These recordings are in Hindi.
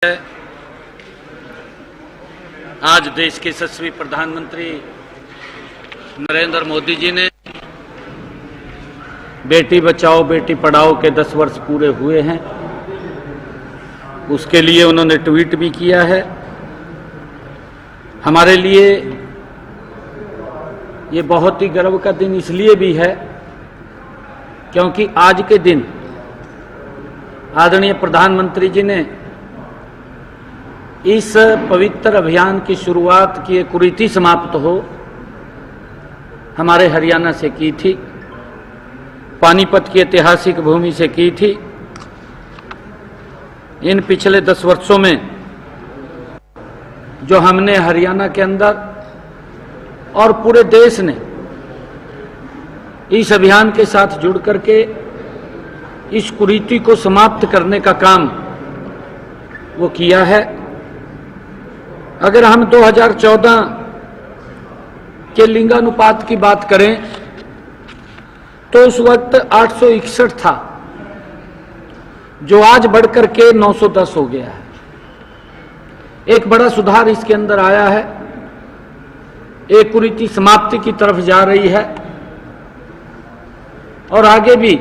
आज देश के यशस्वी प्रधानमंत्री नरेंद्र मोदी जी ने बेटी बचाओ बेटी पढ़ाओ के 10 वर्ष पूरे हुए हैं। उसके लिए उन्होंने ट्वीट भी किया है। हमारे लिए ये बहुत ही गर्व का दिन इसलिए भी है क्योंकि आज के दिन आदरणीय प्रधानमंत्री जी ने इस पवित्र अभियान की शुरुआत की कुरीति समाप्त हो हमारे हरियाणा से की थी, पानीपत की ऐतिहासिक भूमि से की थी। इन पिछले 10 वर्षों में जो हमने हरियाणा के अंदर और पूरे देश ने इस अभियान के साथ जुड़ करके इस कुरीति को समाप्त करने का काम वो किया है। अगर हम 2014 के लिंगानुपात की बात करें तो उस वक्त 861 था, जो आज बढ़कर के 910 हो गया है। एक बड़ा सुधार इसके अंदर आया है, एक कुरीति समाप्ति की तरफ जा रही है और आगे भी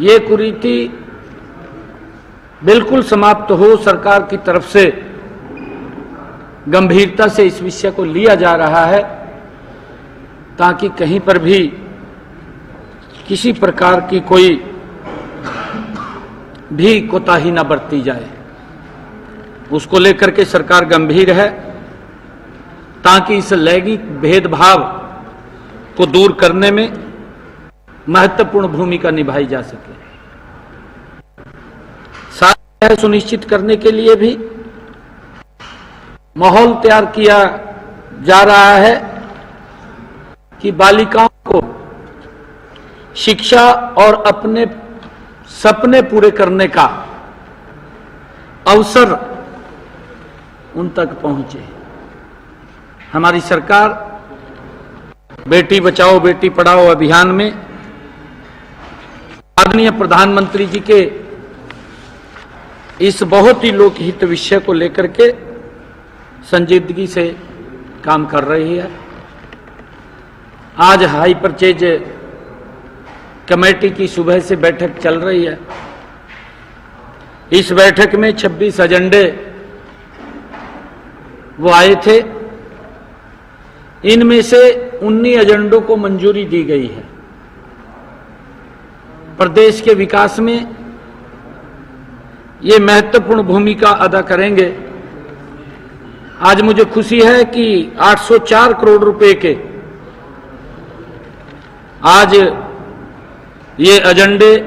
ये कुरीति बिल्कुल समाप्त हो। सरकार की तरफ से गंभीरता से इस विषय को लिया जा रहा है ताकि कहीं पर भी किसी प्रकार की कोई भी कोताही न बरती जाए। उसको लेकर के सरकार गंभीर है ताकि इस लैंगिक भेदभाव को दूर करने में महत्वपूर्ण भूमिका निभाई जा सके। साथ ही सुनिश्चित करने के लिए भी माहौल तैयार किया जा रहा है कि बालिकाओं को शिक्षा और अपने सपने पूरे करने का अवसर उन तक पहुंचे। हमारी सरकार बेटी बचाओ बेटी पढ़ाओ अभियान में आदरणीय प्रधानमंत्री जी के इस बहुत ही लोकहित विषय को लेकर के संजीदगी से काम कर रही है। आज हाई परचेज कमेटी की सुबह से बैठक चल रही है। इस बैठक में 26 एजेंडे वो आए थे। इनमें से 19 एजेंडों को मंजूरी दी गई है। प्रदेश के विकास में ये महत्वपूर्ण भूमिका अदा करेंगे। आज मुझे खुशी है कि 804 करोड़ रुपए के आज ये एजेंडे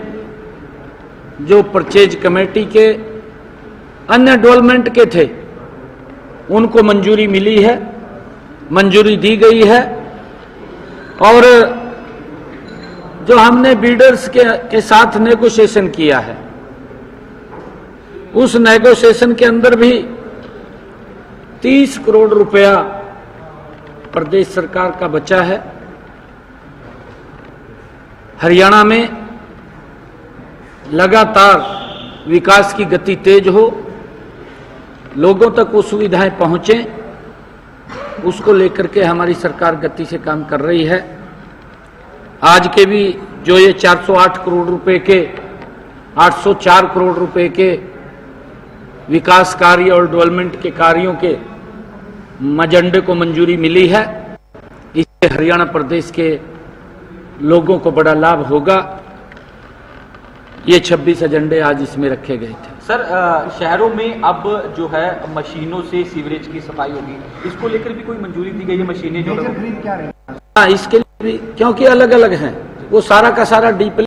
जो परचेज कमेटी के अन्य डेवलपमेंट के थे उनको मंजूरी मिली है, मंजूरी दी गई है। और जो हमने बिल्डर्स के साथ नेगोशिएशन किया है उस नेगोशिएशन के अंदर भी 30 करोड़ रुपया प्रदेश सरकार का बचा है। हरियाणा में लगातार विकास की गति तेज हो, लोगों तक वो सुविधाएं पहुंचे, उसको लेकर के हमारी सरकार गति से काम कर रही है। आज के भी जो ये 408 करोड़ रुपए के 804 करोड़ रुपए के विकास कार्य और डेवलपमेंट के कार्यों के एजेंडे को मंजूरी मिली है, इससे हरियाणा प्रदेश के लोगों को बड़ा लाभ होगा। ये 26 एजेंडे आज इसमें रखे गए थे। सर, शहरों में अब जो है मशीनों से सीवरेज की सफाई होगी, इसको लेकर भी कोई मंजूरी दी गई है? मशीनें जो है हाँ, इसके लिए भी, क्योंकि अलग अलग हैं, वो सारा का सारा डीपली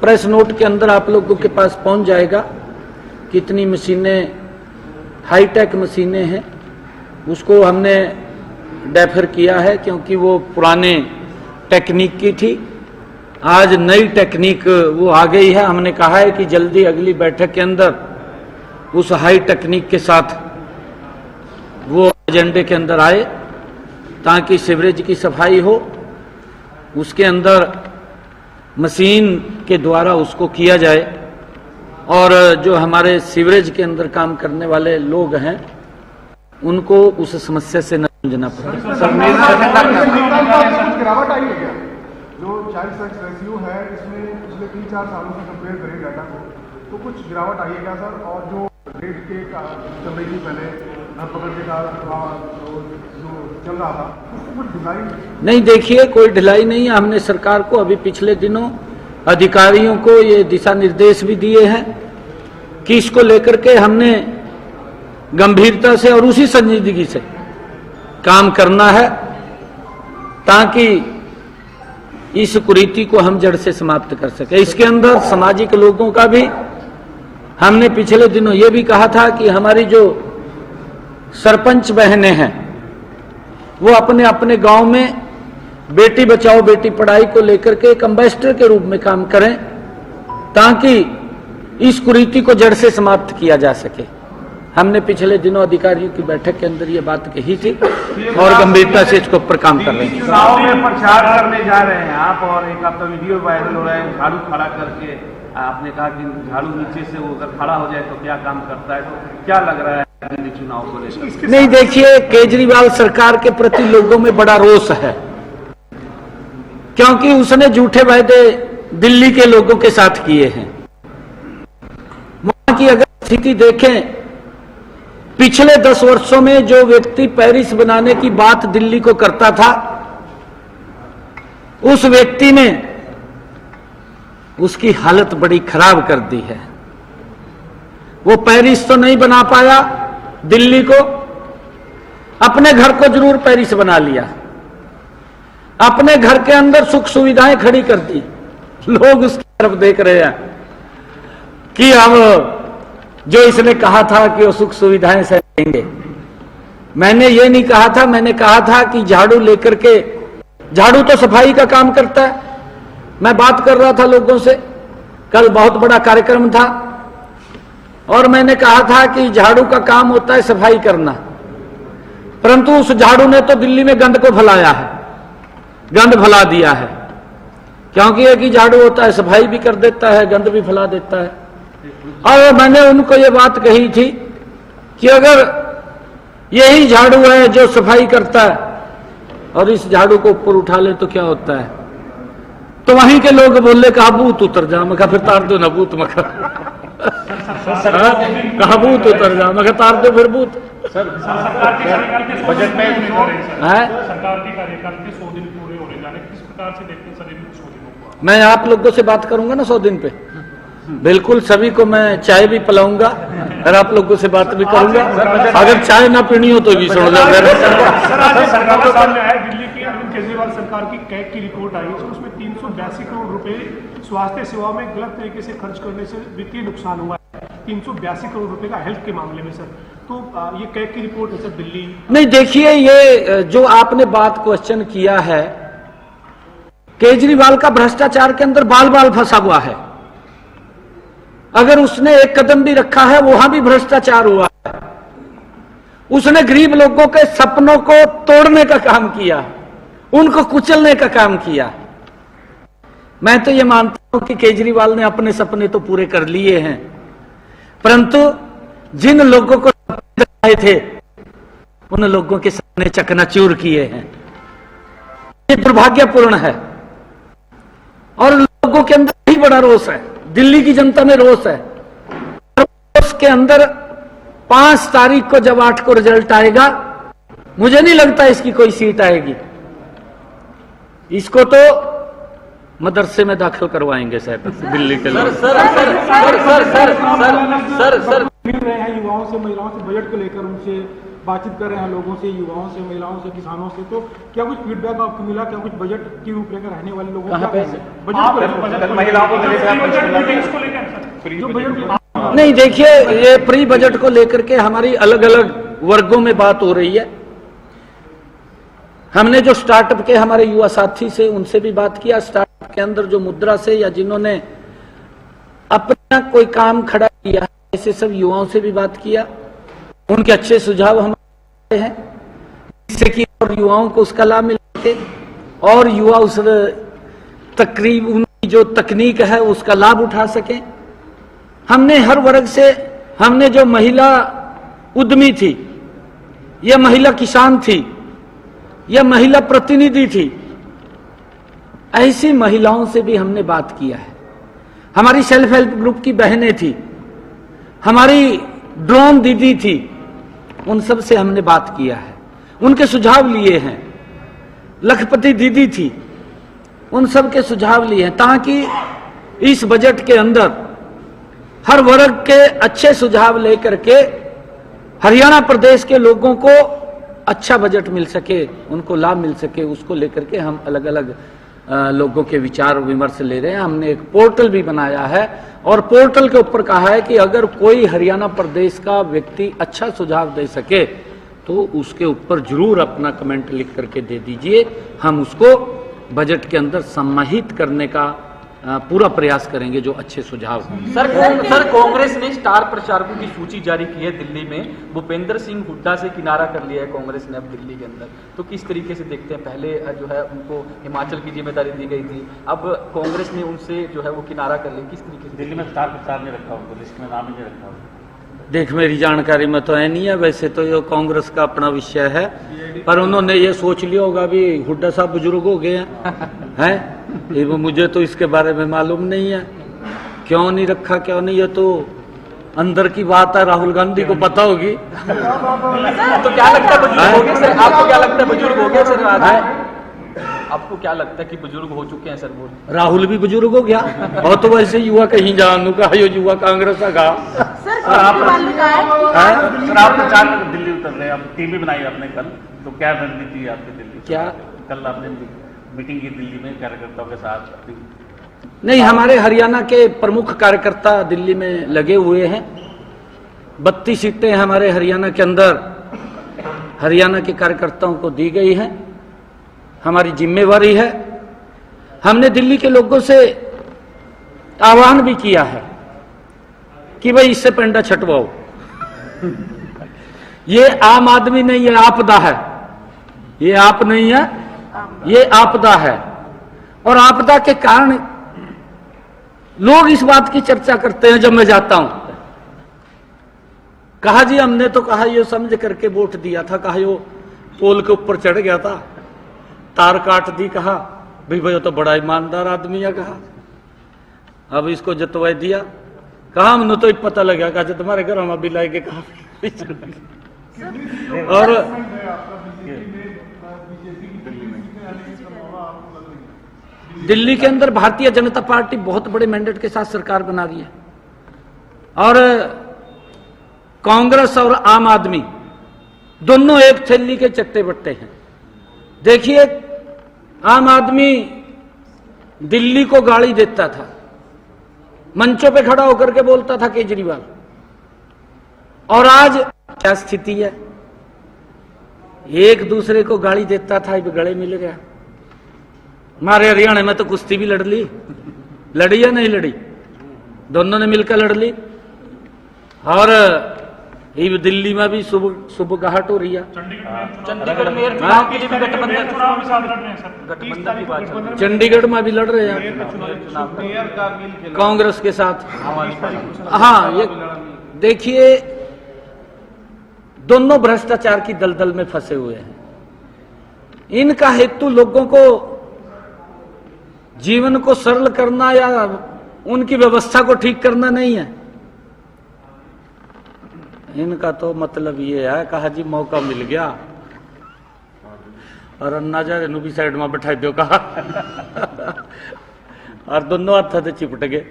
प्रेस नोट के अंदर आप लोगों के पास पहुंच जाएगा। कितनी मशीनें हाईटेक मशीनें हैं उसको हमने डेफर किया है क्योंकि वो पुराने टेक्निक की थी। आज नई टेक्निक वो आ गई है। हमने कहा है कि जल्दी अगली बैठक के अंदर उस हाई टेक्निक के साथ वो एजेंडे के अंदर आए ताकि सीवरेज की सफाई हो। उसके अंदर मशीन के द्वारा उसको किया जाए और जो हमारे सीवरेज के अंदर काम करने वाले लोग हैं उनको उस समस्या से न जूझना पड़े। गिरावट आई है क्या? जो चाइल्ड सेक्स रेशियो है इसमें पिछले 3-4 सालों से कंपेयर करें डाटा को तो कुछ गिरावट आई है क्या सर? और जो रेट के चल रही थी पहले धरपकड़ के जो चल रहा था उसको कुछ ढिलाई नहीं? देखिए, कोई ढिलाई नहीं है। हमने सरकार को अभी पिछले दिनों अधिकारियों को ये दिशा निर्देश भी दिए हैं कि इसको लेकर के हमने गंभीरता से और उसी संजीदगी से काम करना है ताकि इस कुरीति को हम जड़ से समाप्त कर सके। इसके अंदर सामाजिक लोगों का भी हमने पिछले दिनों ये भी कहा था कि हमारी जो सरपंच बहनें हैं वो अपने अपने गांव में बेटी बचाओ बेटी पढ़ाई को लेकर के एक एम्बेसडर के रूप में काम करें ताकि इस कुरीति को जड़ से समाप्त किया जा सके। हमने पिछले दिनों अधिकारियों की बैठक के अंदर ये बात कही थी और गंभीरता से इसके ऊपर काम कर रहे हैं। चुनाव में प्रचार करने जा रहे हैं आप और एक आपका वीडियो वायरल हो रहा है झाड़ू खड़ा करके। आपने कहा कि झाड़ू नीचे से वो अगर खड़ा हो जाए तो क्या काम करता है, तो क्या लग रहा है दिल्ली चुनाव को लेकर? नहीं, देखिए, केजरीवाल सरकार के प्रति लोगों में बड़ा रोष है क्योंकि उसने झूठे वायदे दिल्ली के लोगों के साथ किए हैं। वहां की अगर स्थिति देखें, पिछले 10 वर्षों में जो व्यक्ति पेरिस बनाने की बात दिल्ली को करता था उस व्यक्ति ने उसकी हालत बड़ी खराब कर दी है। वो पेरिस तो नहीं बना पाया दिल्ली को, अपने घर को जरूर पेरिस बना लिया, अपने घर के अंदर सुख सुविधाएं खड़ी कर दी। लोग उसकी तरफ देख रहे हैं कि अब जो इसने कहा था कि वो सुख सुविधाएं से देंगे। मैंने ये नहीं कहा था, मैंने कहा था कि झाड़ू लेकर के, झाड़ू तो सफाई का काम करता है। मैं बात कर रहा था लोगों से, कल बहुत बड़ा कार्यक्रम था और मैंने कहा था कि झाड़ू का काम होता है सफाई करना, परंतु उस झाड़ू ने तो दिल्ली में गंद को फैलाया है, गंद फैला दिया है। क्योंकि एक ही झाड़ू होता है, सफाई भी कर देता है, गंद भी फैला देता है। और मैंने उनको ये बात कही थी कि अगर यही झाड़ू है जो सफाई करता है और इस झाड़ू को ऊपर उठा ले तो क्या होता है? तो वहीं के लोग बोले कहा भूत उतर जा। मैं कहा फिर तार दो ना भूत। मैं कहा भूत उतर जा। मैं कहा तार दो फिर भूत। बजट में सरकार के कार्यकाल के 100 दिन पूरे होने जाने, किस प्रकार से देखते हैं सर 100 दिनों को? मैं आप लोगों से बात करूंगा ना 100 दिन पे, बिल्कुल सभी को मैं चाय भी पिलाऊंगा और आप लोगों से बात भी करूंगा। अगर चाय ना पीनी हो तो भी सुन लो। सरकार सामने आया दिल्ली की अरविंद केजरीवाल सरकार की कैग की रिपोर्ट आई है, उसमें 382 करोड़ रुपए स्वास्थ्य सेवा में गलत तरीके से खर्च करने से वित्तीय नुकसान हुआ है। 382 करोड़ रुपए का हेल्थ के मामले में सर, तो ये कैग की रिपोर्ट है सर दिल्ली। नहीं, देखिए, ये जो आपने बात क्वेश्चन किया है, केजरीवाल का भ्रष्टाचार के अंदर बाल बाल फंसा हुआ है। अगर उसने एक कदम भी रखा है वहां भी भ्रष्टाचार हुआ है। उसने गरीब लोगों के सपनों को तोड़ने का काम किया, उनको कुचलने का काम किया। मैं तो ये मानता हूं कि केजरीवाल ने अपने सपने तो पूरे कर लिए हैं, परंतु जिन लोगों को सपने दिखाए थे उन लोगों के सपने चकनाचूर किए हैं। ये दुर्भाग्यपूर्ण है और लोगों के अंदर भी बड़ा रोष है, दिल्ली की जनता में रोष है। रोष के अंदर 5 तारीख को जब 8 को रिजल्ट आएगा, मुझे नहीं लगता इसकी कोई सीट आएगी। इसको तो मदरसे में दाखिल करवाएंगे शायद दिल्ली के लोग। सर मिल रहे हैं युवाओं से, महिलाओं से, बजट को लेकर उनसे बातचीत कर रहे हैं, लोगों से, युवाओं से, महिलाओं से, किसानों से, तो क्या कुछ फीडबैक आपको मिला? क्या कुछ बजट की रूपरेखा रहने वाले लोगों को महिलाओं को नहीं, देखिए, ये प्री बजट को लेकर के हमारी अलग अलग वर्गों में बात हो रही है। हमने जो स्टार्टअप के हमारे युवा साथी से उनसे भी बात किया, स्टार्टअप के अंदर जो मुद्रा से या जिन्होंने अपना कोई काम खड़ा किया ऐसे सब युवाओं से भी बात किया। उनके अच्छे सुझाव हमारे हैं जिससे कि और युवाओं को उसका लाभ मिल सके और युवा उस तकरीब उनकी जो तकनीक है उसका लाभ उठा सकें। हमने हर वर्ग से, हमने जो महिला उद्यमी थी, यह महिला किसान थी, यह महिला प्रतिनिधि थी, ऐसी महिलाओं से भी हमने बात किया है। हमारी सेल्फ हेल्प ग्रुप की बहनें थी, हमारी ड्रोन दीदी थी, उन सब से हमने बात किया है, उनके सुझाव लिए हैं। लखपति दीदी थी, उन सब के सुझाव लिए हैं, ताकि इस बजट के अंदर हर वर्ग के अच्छे सुझाव लेकर के हरियाणा प्रदेश के लोगों को अच्छा बजट मिल सके, उनको लाभ मिल सके, उसको लेकर के हम अलग अलग लोगों के विचार विमर्श ले रहे हैं। हमने एक पोर्टल भी बनाया है और पोर्टल के ऊपर कहा है कि अगर कोई हरियाणा प्रदेश का व्यक्ति अच्छा सुझाव दे सके तो उसके ऊपर जरूर अपना कमेंट लिख करके दे दीजिए। हम उसको बजट के अंदर सम्मानित करने का पूरा प्रयास करेंगे, जो अच्छे सुझाव हों। सर कांग्रेस ने स्टार प्रचारकों की सूची जारी की है दिल्ली में। भूपेंद्र सिंह हुड्डा से किनारा कर लिया है कांग्रेस ने अब दिल्ली के अंदर, तो किस तरीके से देखते हैं? पहले जो है उनको हिमाचल की जिम्मेदारी दी गई थी, अब कांग्रेस ने उनसे जो है वो किनारा कर लिया, किस तरीके से? दिल्ली में स्टार प्रचार नहीं रखा उनको, लिस्ट में नाम ही नहीं रखा उनको। देख, मेरी जानकारी में तो है नहीं है, वैसे तो ये कांग्रेस का अपना विषय है, पर उन्होंने ये सोच लिया होगा भी हुड्डा साहब बुजुर्ग हो गए हैं ये मुझे तो इसके बारे में मालूम नहीं है, क्यों नहीं रखा क्यों नहीं, ये तो अंदर की बात है, राहुल गांधी को पता होगी। तो क्या लगता है बुजुर्ग हो गए सर? आपको क्या लगता है बुजुर्ग हो गए सर? आपको क्या लगता है कि बुजुर्ग हो चुके हैं सर वो? राहुल भी बुजुर्ग हो गया और तो वैसे युवा कहीं जानू का यो युवा कांग्रेस का। सर आप प्रचार में दिल्ली उतर रहे, आप टीम भी बनाई आपने कल, तो क्या रणनीति है आपकी दिल्ली? क्या कल आपने मीटिंग की दिल्ली में कार्यकर्ताओं के साथ? नहीं, हमारे हरियाणा के प्रमुख कार्यकर्ता दिल्ली में लगे हुए हैं। 32 सीटें हमारे हरियाणा के अंदर हरियाणा के कार्यकर्ताओं को दी गई हैं, हमारी जिम्मेवारी है। हमने दिल्ली के लोगों से आह्वान भी किया है कि भाई इससे पेंडा छटवाओ। ये आम आदमी नहीं है, आपदा है, ये आप नहीं है, ये आपदा है। और आपदा के कारण लोग इस बात की चर्चा करते हैं। जब मैं जाता हूं, कहा जी हमने तो कहा ये समझ करके वोट दिया था, कहा यो पोल के ऊपर चढ़ गया था, तार काट दी, कहा भाई भाई तो बड़ा ईमानदार आदमी है, कहा अब इसको जतवा दिया, कहा हमने तो पता लगा, कहा तुम्हारे घर हम अभी लाए के कहा। और दिल्ली के अंदर भारतीय जनता पार्टी बहुत बड़े मैंडेट के साथ सरकार बना रही है और कांग्रेस और आम आदमी दोनों एक थैली के चट्टे बट्टे हैं। देखिए, आम आदमी दिल्ली को गाली देता था, मंचों पे खड़ा होकर के बोलता था केजरीवाल, और आज क्या स्थिति है? एक दूसरे को गाली देता था, अब गले मिल गया। हमारे हरियाणा में तो कुश्ती भी लड़ी या नहीं लड़ी? दोनों ने मिलकर लड़ ली। और ये दिल्ली में भी सुबगाहट हो रही है। चंडीगढ़ मेयर चुनाव के लिए भी गठबंधन की बात, चंडीगढ़ में भी लड़ रहे हैं कांग्रेस के साथ। हाँ, ये देखिए, दोनों भ्रष्टाचार की दलदल में फंसे हुए हैं। इनका हेतु लोगों को जीवन को सरल करना या उनकी व्यवस्था को ठीक करना नहीं है। इनका तो मतलब ये है, कहा जी मौका मिल गया और अन्ना जा भी साइड में बैठा दो, कहा और दोनों हाथ से चिपट गए।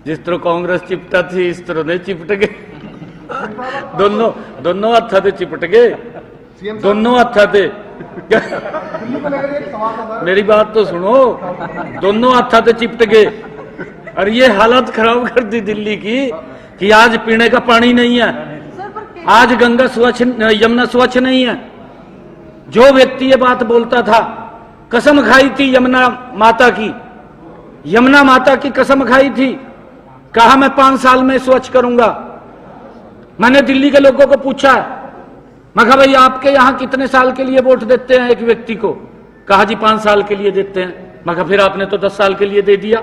जिस तरह कांग्रेस चिपटा थी इस तरह नहीं चिपट गए। दोनों हाथ से चिपट गए, दोनों हाथ से। मेरी बात तो सुनो, दोनों हाथ से चिपट गए और ये हालत खराब कर दी दिल्ली की कि आज पीने का पानी नहीं है, आज गंगा स्वच्छ, यमुना स्वच्छ नहीं है। जो व्यक्ति ये बात बोलता था, कसम खाई थी यमुना माता की, यमुना माता की कसम खाई थी, कहा मैं 5 साल में स्वच्छ करूंगा। मैंने दिल्ली के लोगों को पूछा, मैं कहा भाई आपके यहां कितने साल के लिए वोट देते हैं एक व्यक्ति को? कहा जी 5 साल के लिए देते हैं। मैं कहा फिर आपने तो 10 साल के लिए दे दिया।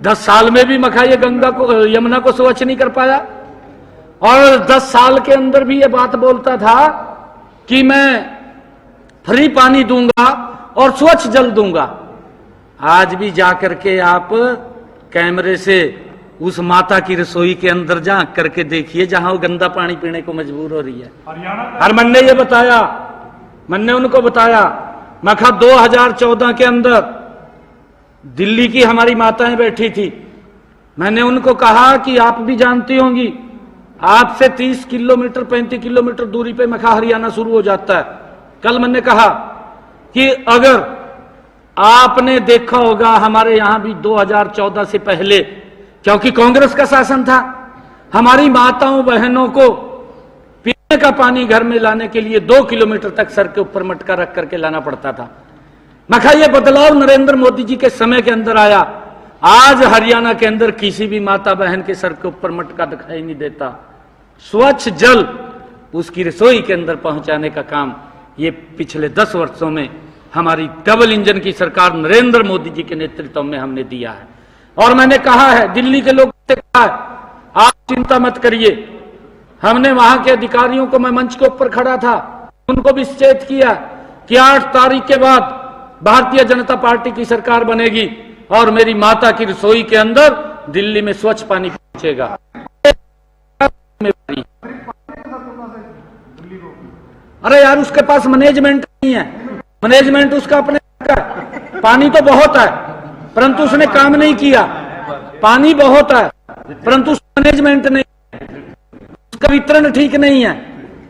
10 साल में भी मखा ये गंगा को, यमुना को स्वच्छ नहीं कर पाया। और 10 साल के अंदर भी ये बात बोलता था कि मैं फ्री पानी दूंगा और स्वच्छ जल दूंगा। आज भी जाकर के आप कैमरे से उस माता की रसोई के अंदर झांक करके देखिए जहां वो गंदा पानी पीने को मजबूर हो रही है। और मैंने ये बताया, मैंने उनको बताया, मैं कहा 2014 के अंदर दिल्ली की हमारी माताएं बैठी थी, मैंने उनको कहा कि आप भी जानती होंगी आपसे 30 किलोमीटर 35 किलोमीटर दूरी पे मखा हरियाणा शुरू हो जाता है। कल मैंने कहा कि अगर आपने देखा होगा हमारे यहां भी 2014 से पहले, क्योंकि कांग्रेस का शासन था, हमारी माताओं बहनों को पीने का पानी घर में लाने के लिए 2 किलोमीटर तक सर के ऊपर मटका रख करके लाना पड़ता था। मैं कहा यह बदलाव नरेंद्र मोदी जी के समय के अंदर आया। आज हरियाणा के अंदर किसी भी माता बहन के सर के ऊपर मटका दिखाई नहीं देता। स्वच्छ जल उसकी रसोई के अंदर पहुंचाने का काम ये पिछले 10 वर्षों में हमारी डबल इंजन की सरकार नरेंद्र मोदी जी के नेतृत्व में हमने दिया है। और मैंने कहा है, दिल्ली के लोगों से कहा है, आप चिंता मत करिए। हमने वहां के अधिकारियों को, मैं मंच के ऊपर खड़ा था, उनको भी सचेत किया कि 8 तारीख के बाद भारतीय जनता पार्टी की सरकार बनेगी और मेरी माता की रसोई के अंदर दिल्ली में स्वच्छ पानी पहुंचेगा। अरे यार, उसके पास मैनेजमेंट नहीं है, मैनेजमेंट उसका अपने का है। पानी तो बहुत है परंतु उसने काम नहीं किया। पानी बहुत है परंतु उसका मैनेजमेंट नहीं है, उसका वितरण ठीक नहीं है।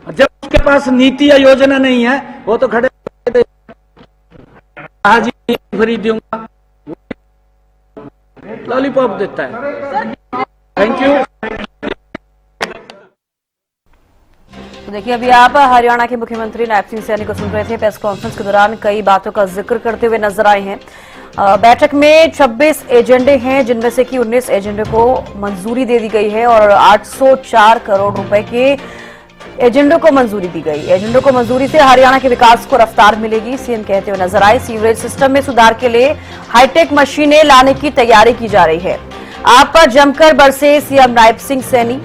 जब उसके पास नीति या योजना नहीं है, वो तो खड़े आज ही फ्री दूंगा, लॉलीपॉप देता है। Thank you. तो देखिए, अभी आप हरियाणा के मुख्यमंत्री नायब सिंह सैनी को सुन रहे थे। प्रेस कॉन्फ्रेंस के दौरान कई बातों का जिक्र करते हुए नजर आए हैं। बैठक में 26 एजेंडे हैं, जिनमें से कि 19 एजेंडे को मंजूरी दे दी गई है और 804 करोड़ रुपए के एजेंडों को मंजूरी दी गई। एजेंडों को मंजूरी से हरियाणा के विकास को रफ्तार मिलेगी, सीएम कहते हुए नजर आए। सीवरेज सिस्टम में सुधार के लिए हाईटेक मशीनें लाने की तैयारी की जा रही है। आप पर जमकर बरसे सीएम नायब सिंह सैनी।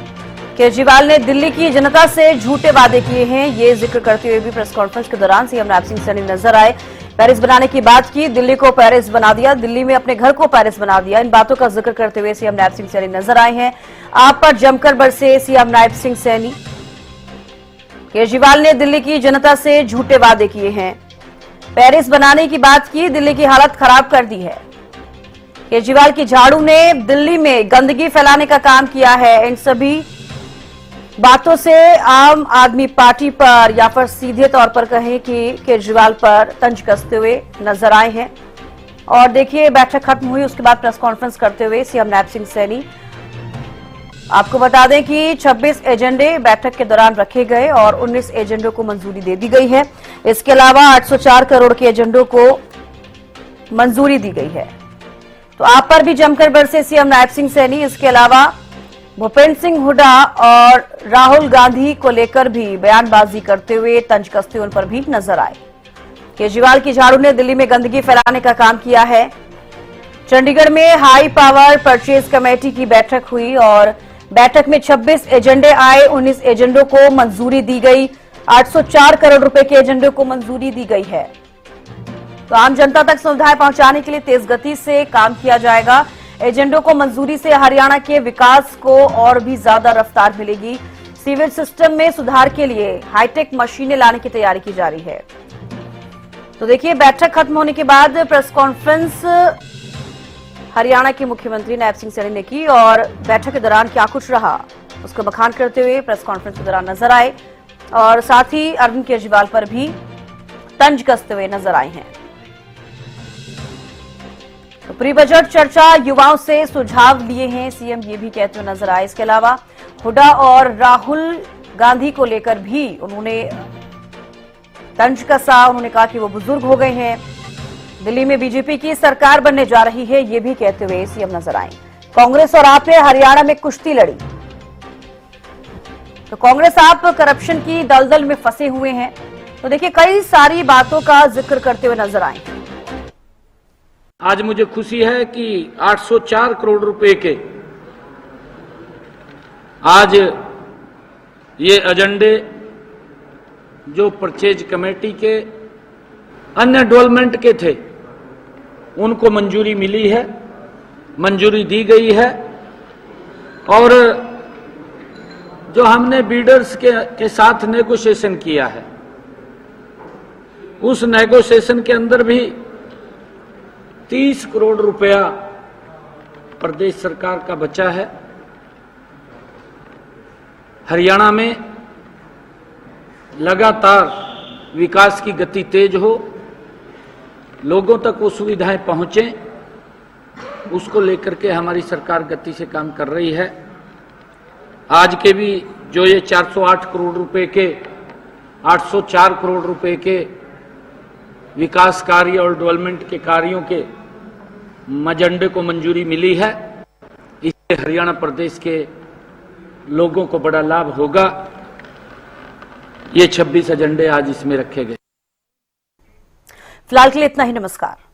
केजरीवाल ने दिल्ली की जनता से झूठे वादे किए हैं, ये जिक्र करते हुए भी प्रेस कॉन्फ्रेंस के दौरान सीएम नायब सिंह सैनी नजर आए। पेरिस बनाने की बात की, दिल्ली को पेरिस बना दिया, दिल्ली में अपने घर को पेरिस बना दिया। इन बातों का जिक्र करते हुए सीएम नायब सिंह सैनी नजर आए हैं। आप पर जमकर बरसे सीएम नायब सिंह सैनी। केजरीवाल ने दिल्ली की जनता से झूठे वादे किए हैं, पेरिस बनाने की बात की, दिल्ली की हालत खराब कर दी है। केजरीवाल की झाड़ू ने दिल्ली में गंदगी फैलाने का काम किया है। इन सभी बातों से आम आदमी पार्टी पर या फिर सीधे तौर पर कहें कि केजरीवाल पर तंज कसते हुए नजर आए हैं। और देखिए, बैठक खत्म हुई, उसके बाद प्रेस कॉन्फ्रेंस करते हुए सीएम नायब सिंह सैनी। आपको बता दें कि 26 एजेंडे बैठक के दौरान रखे गए और 19 एजेंडों को मंजूरी दे दी गई है। इसके अलावा 804 करोड़ के एजेंडों को मंजूरी दी गई है। तो आप पर भी जमकर बरसे सीएम नायब सिंह सैनी। इसके अलावा भूपेंद्र सिंह हुड्डा और राहुल गांधी को लेकर भी बयानबाजी करते हुए तंज कसते हुए उन पर भी नजर आए। केजरीवाल की झाड़ू ने दिल्ली में गंदगी फैलाने का काम किया है। चंडीगढ़ में हाई पावर परचेज कमेटी की बैठक हुई और बैठक में 26 एजेंडे आए, 19 एजेंडों को मंजूरी दी गई। 804 करोड़ रुपए के एजेंडों को मंजूरी दी गई है। तो आम जनता तक सुविधाएं पहुंचाने के लिए तेज गति से काम किया जाएगा। एजेंडों को मंजूरी से हरियाणा के विकास को और भी ज्यादा रफ्तार मिलेगी। सीवेज सिस्टम में सुधार के लिए हाईटेक मशीनें लाने की तैयारी की जा रही है। तो देखिए, बैठक खत्म होने के बाद प्रेस कॉन्फ्रेंस हरियाणा के मुख्यमंत्री नायब सिंह सैनी ने की और बैठक के दौरान क्या कुछ रहा उसको बखान करते हुए प्रेस कॉन्फ्रेंस के दौरान नजर आए और साथ ही अरविंद केजरीवाल पर भी तंज कसते हुए नजर आए हैं। तो प्री बजट चर्चा, युवाओं से सुझाव लिए हैं सीएम, ये भी कहते हुए नजर आए। इसके अलावा हुड्डा और राहुल गांधी को लेकर भी उन्होंने तंज कसा। उन्होंने कहा कि वो बुजुर्ग हो गए हैं, दिल्ली में बीजेपी की सरकार बनने जा रही है, ये भी कहते हुए सीएम नजर आए। कांग्रेस और आप ने हरियाणा में कुश्ती लड़ी। तो कांग्रेस आप करप्शन की दलदल में फंसे हुए हैं। तो देखिए, कई सारी बातों का जिक्र करते हुए नजर आए। आज मुझे खुशी है कि 804 करोड़ रुपए के आज ये एजेंडे जो परचेज कमेटी के अन्य डेवलपमेंट के थे उनको मंजूरी मिली है, मंजूरी दी गई है। और जो हमने बीडर्स के साथ नेगोशिएशन किया है उस नेगोशिएशन के अंदर भी 30 करोड़ रुपया प्रदेश सरकार का बचा है। हरियाणा में लगातार विकास की गति तेज हो, लोगों तक वो सुविधाएं पहुंचे, उसको लेकर के हमारी सरकार गति से काम कर रही है। आज के भी जो ये 408 करोड़ रुपए के 804 करोड़ रुपए के विकास कार्य और डेवलपमेंट के कार्यों के एजेंडे को मंजूरी मिली है, इससे हरियाणा प्रदेश के लोगों को बड़ा लाभ होगा। ये 26 एजेंडे आज इसमें रखे गए। फिलहाल के लिए इतना ही। नमस्कार।